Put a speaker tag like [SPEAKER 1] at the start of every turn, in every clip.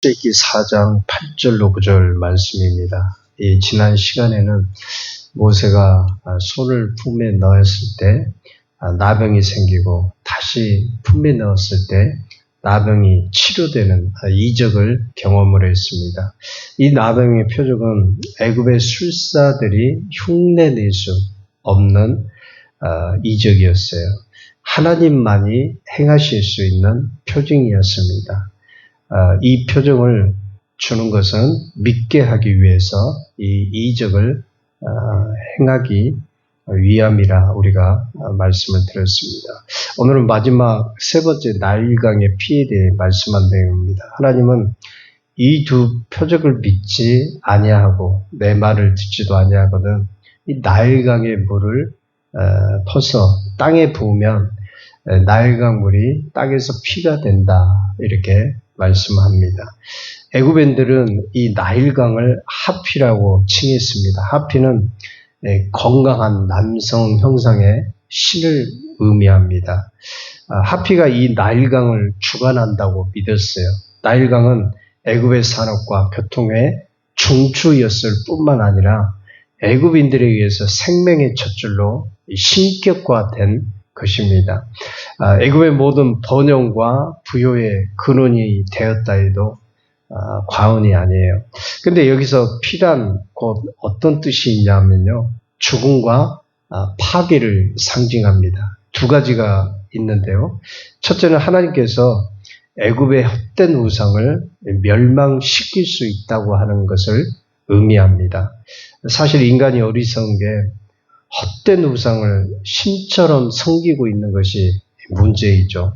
[SPEAKER 1] 출애굽기 4장 8절로 9절 말씀입니다. 지난 시간에는 모세가 손을 품에 넣었을 때 나병이 생기고 다시 품에 넣었을 때 나병이 치료되는 이적을 경험을 했습니다. 이 나병의 표적은 애굽의 술사들이 흉내낼 수 없는 이적이었어요. 하나님만이 행하실 수 있는 표징이었습니다. 이 표정을 주는 것은 믿게 하기 위해서 이 이적을 행하기 위함이라 우리가 말씀을 드렸습니다. 오늘은 마지막 세 번째 나일강의 피에 대해 말씀한 내용입니다. 하나님은 이 두 표적을 믿지 아니하고 내 말을 듣지도 아니하거든 이 나일강의 물을 퍼서 땅에 부으면 나일강 물이 땅에서 피가 된다 이렇게 말씀합니다. 애굽인들은 이 나일강을 하피라고 칭했습니다. 하피는 건강한 남성 형상의 신을 의미합니다. 하피가 이 나일강을 주관한다고 믿었어요. 나일강은 애굽의 산업과 교통의 중추였을 뿐만 아니라 애굽인들에 의해서 생명의 젖줄로 신격화된 것입니다. 애굽의 모든 번영과 부요의 근원이 되었다 해도 과언이 아니에요. 근데 여기서 피란 곧 어떤 뜻이 있냐면요. 죽음과 파괴를 상징합니다. 두 가지가 있는데요. 첫째는 하나님께서 애굽의 헛된 우상을 멸망시킬 수 있다고 하는 것을 의미합니다. 사실 인간이 어리석은 게 헛된 우상을 신처럼 섬기고 있는 것이 문제이죠.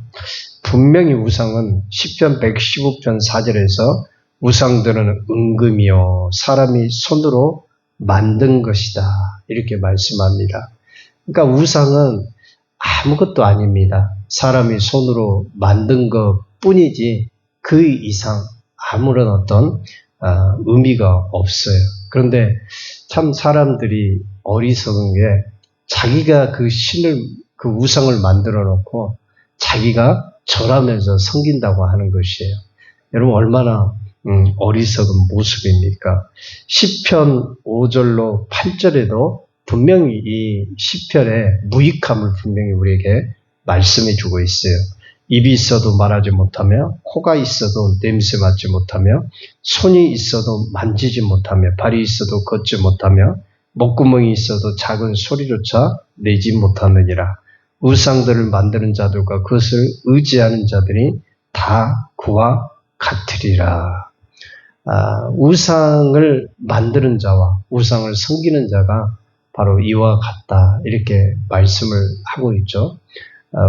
[SPEAKER 1] 분명히 우상은 시편 115편 4절에서 우상들은 은금이요 사람이 손으로 만든 것이다 이렇게 말씀합니다. 그러니까 우상은 아무것도 아닙니다. 사람이 손으로 만든 것뿐이지 그 이상 아무런 어떤 의미가 없어요. 그런데 참 사람들이 어리석은 게 자기가 그 신을 그 우상을 만들어 놓고 자기가 절하면서 섬긴다고 하는 것이에요. 여러분 얼마나 어리석은 모습입니까? 시편 5절로 8절에도 분명히 이 시편의 무익함을 분명히 우리에게 말씀해 주고 있어요. 입이 있어도 말하지 못하며 코가 있어도 냄새 맡지 못하며 손이 있어도 만지지 못하며 발이 있어도 걷지 못하며 목구멍이 있어도 작은 소리조차 내지 못하느니라. 우상들을 만드는 자들과 그것을 의지하는 자들이 다 그와 같으리라. 우상을 만드는 자와 우상을 섬기는 자가 바로 이와 같다 이렇게 말씀을 하고 있죠.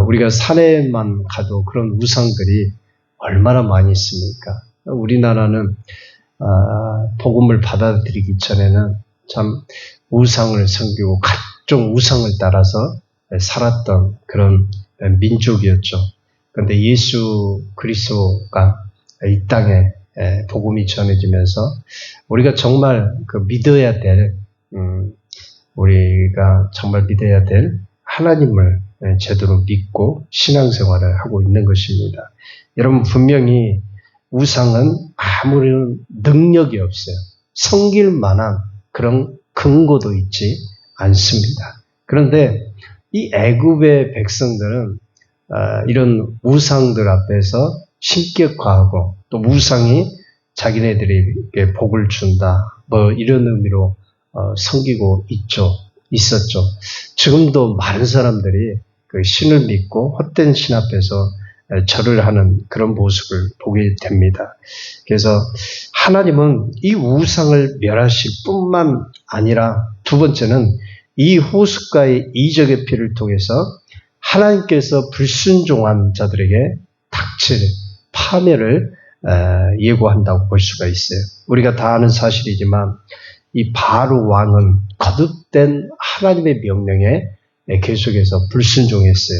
[SPEAKER 1] 우리가 산에만 가도 그런 우상들이 얼마나 많이 있습니까? 우리나라는 복음을 받아들이기 전에는 참 우상을 섬기고 각종 우상을 따라서 살았던 그런 민족이었죠. 그런데 예수 그리스도가 이 땅에 복음이 전해지면서 우리가 정말 믿어야 될 우리가 정말 믿어야 될 하나님을 제대로 믿고 신앙생활을 하고 있는 것입니다. 여러분 분명히 우상은 아무런 능력이 없어요. 섬길 만한 그런 근거도 있지 않습니다. 그런데 이 애굽의 백성들은 이런 우상들 앞에서 신격화하고 또 우상이 자기네들에게 복을 준다 뭐 이런 의미로 섬기고 있었죠. 지금도 많은 사람들이 그 신을 믿고 헛된 신 앞에서 절을 하는 그런 모습을 보게 됩니다. 그래서 하나님은 이 우상을 멸하실 뿐만 아니라 두 번째는 이 호숫가의 이적의 피를 통해서 하나님께서 불순종한 자들에게 닥칠 파멸을 예고한다고 볼 수가 있어요. 우리가 다 아는 사실이지만 이 바로 왕은 거듭된 하나님의 명령에 계속해서 불순종했어요.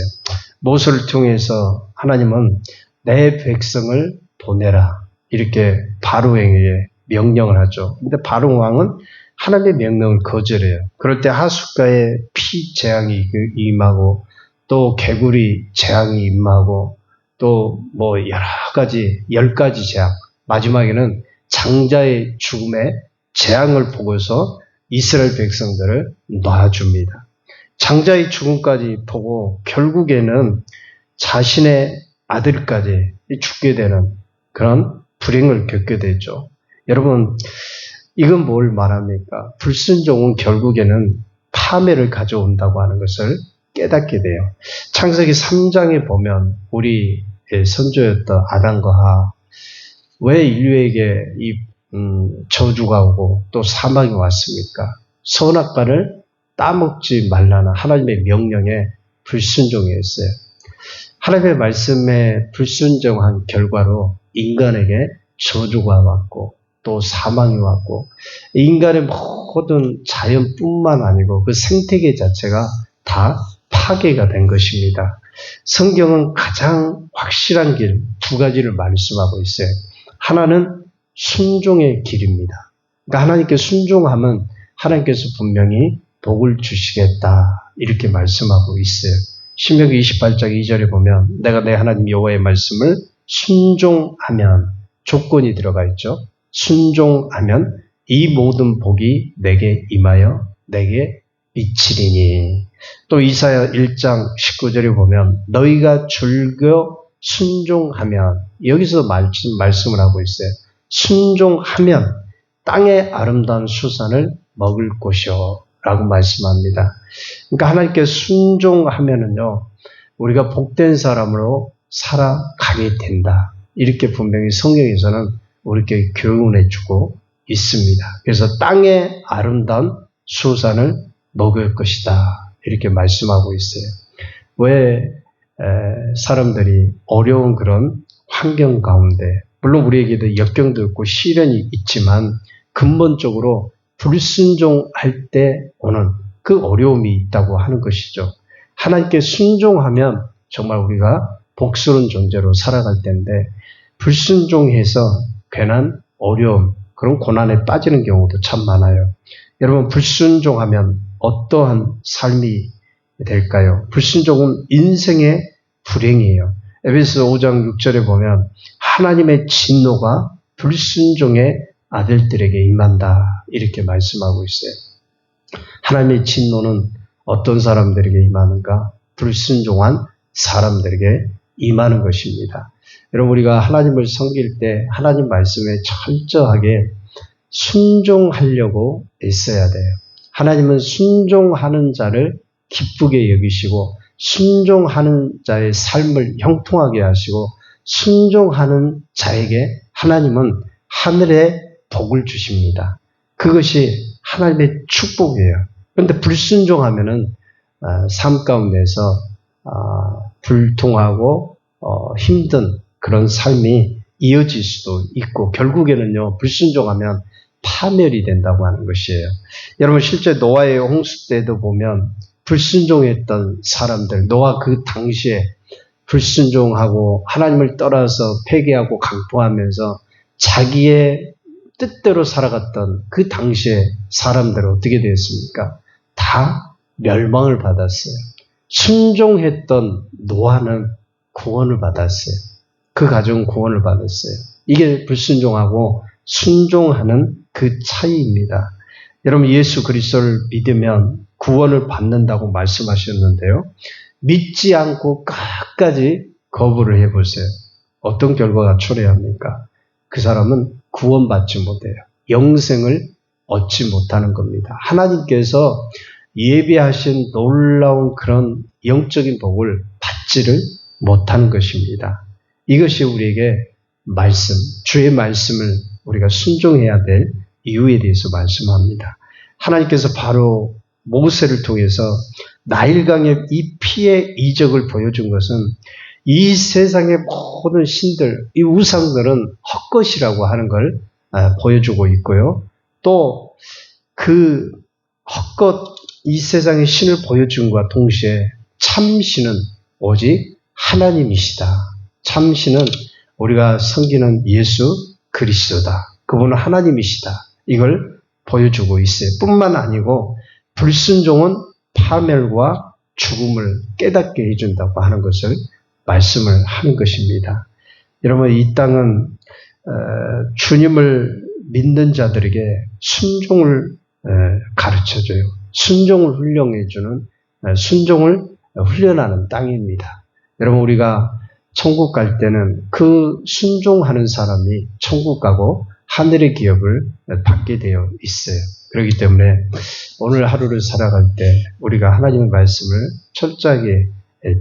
[SPEAKER 1] 모세를 통해서 하나님은 내 백성을 보내라 이렇게 바로에게 명령을 하죠. 근데 바로 왕은 하나님의 명령을 거절해요. 그럴 때 하숫가에 피 재앙이 임하고 또 개구리 재앙이 임하고 또 뭐 여러 가지 10가지 재앙 마지막에는 장자의 죽음의 재앙을 보고서 이스라엘 백성들을 놔줍니다. 장자의 죽음까지 보고 결국에는 자신의 아들까지 죽게 되는 그런 불행을 겪게 되죠. 여러분, 이건 뭘 말합니까? 불순종은 결국에는 파멸을 가져온다고 하는 것을 깨닫게 돼요. 창세기 3장에 보면 우리의 선조였던 아담과 하와, 왜 인류에게 이 저주가 오고 또 사망이 왔습니까? 선악과를 따먹지 말라는 하나님의 명령에 불순종했어요. 하나님의 말씀에 불순종한 결과로 인간에게 저주가 왔고 또 사망이 왔고 인간의 모든 자연뿐만 아니고 그 생태계 자체가 다 파괴가 된 것입니다. 성경은 가장 확실한 길 두 가지를 말씀하고 있어요. 하나는 순종의 길입니다. 그러니까 하나님께 순종하면 하나님께서 분명히 복을 주시겠다 이렇게 말씀하고 있어요. 신명기 28장 2절에 보면 내가 내 하나님 여호와의 말씀을 순종하면 조건이 들어가 있죠. 순종하면 이 모든 복이 내게 임하여 내게 미치리니. 또 이사야 1장 19절에 보면 너희가 즐겨 순종하면, 여기서 말씀을 하고 있어요. 순종하면 땅의 아름다운 수산을 먹을 것이요 라고 말씀합니다. 그러니까 하나님께 순종하면은요 우리가 복된 사람으로 살아가게 된다 이렇게 분명히 성경에서는 우리에게 교훈해 주고 있습니다. 그래서 땅의 아름다운 수산을 먹을 것이다 이렇게 말씀하고 있어요. 왜 사람들이 어려운 그런 환경 가운데, 물론 우리에게도 역경도 있고 시련이 있지만 근본적으로 불순종할 때 오는 그 어려움이 있다고 하는 것이죠. 하나님께 순종하면 정말 우리가 복스러운 존재로 살아갈 텐데 불순종해서 괜한 어려움, 그런 고난에 빠지는 경우도 참 많아요. 여러분, 불순종하면 어떠한 삶이 될까요? 불순종은 인생의 불행이에요. 에베소 5장 6절에 보면 하나님의 진노가 불순종의 아들들에게 임한다 이렇게 말씀하고 있어요. 하나님의 진노는 어떤 사람들에게 임하는가? 불순종한 사람들에게 임하는 것입니다. 여러분, 우리가 하나님을 섬길 때 하나님 말씀에 철저하게 순종하려고 애써야 돼요. 하나님은 순종하는 자를 기쁘게 여기시고 순종하는 자의 삶을 형통하게 하시고 순종하는 자에게 하나님은 하늘의 복을 주십니다. 그것이 하나님의 축복이에요. 그런데 불순종하면은 삶 가운데서 불통하고 힘든 그런 삶이 이어질 수도 있고 결국에는요 불순종하면 파멸이 된다고 하는 것이에요. 여러분, 실제 노아의 홍수 때도 보면 불순종했던 사람들, 노아 그 당시에 불순종하고 하나님을 떠나서 회개하고 강포하면서 자기의 뜻대로 살아갔던 그 당시에 사람들은 어떻게 되었습니까? 다 멸망을 받았어요. 순종했던 노아는 구원을 받았어요. 그 가족은 구원을 받았어요. 이게 불순종하고 순종하는 그 차이입니다. 여러분, 예수 그리스도를 믿으면 구원을 받는다고 말씀하셨는데요. 믿지 않고 끝까지 거부를 해보세요. 어떤 결과가 초래합니까? 그 사람은 구원받지 못해요. 영생을 얻지 못하는 겁니다. 하나님께서 예비하신 놀라운 그런 영적인 복을 받지를 못하는 것입니다. 이것이 우리에게 주의 말씀을 우리가 순종해야 될 이유에 대해서 말씀합니다. 하나님께서 바로 모세를 통해서 나일강의 이 피의 이적을 보여준 것은 이 세상의 모든 신들, 이 우상들은 헛것이라고 하는 걸 보여주고 있고요. 또 그 헛것, 이 세상의 신을 보여준과 동시에 참신은 오직 하나님이시다. 참신은 우리가 섬기는 예수 그리스도다. 그분은 하나님이시다. 이걸 보여주고 있어요. 뿐만 아니고 불순종은 파멸과 죽음을 깨닫게 해준다고 하는 것을 말씀을 하는 것입니다. 여러분, 이 땅은 주님을 믿는 자들에게 순종을 가르쳐줘요. 순종을 훈련해주는, 순종을 훈련하는 땅입니다. 여러분, 우리가 천국 갈 때는 그 순종하는 사람이 천국 가고 하늘의 기업을 받게 되어 있어요. 그렇기 때문에 오늘 하루를 살아갈 때 우리가 하나님의 말씀을 철저하게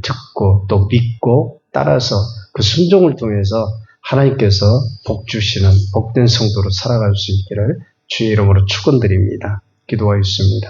[SPEAKER 1] 듣고 또 믿고 따라서 그 순종을 통해서 하나님께서 복 주시는 복된 성도로 살아갈 수 있기를 주의 이름으로 축원드립니다. 기도하겠습니다.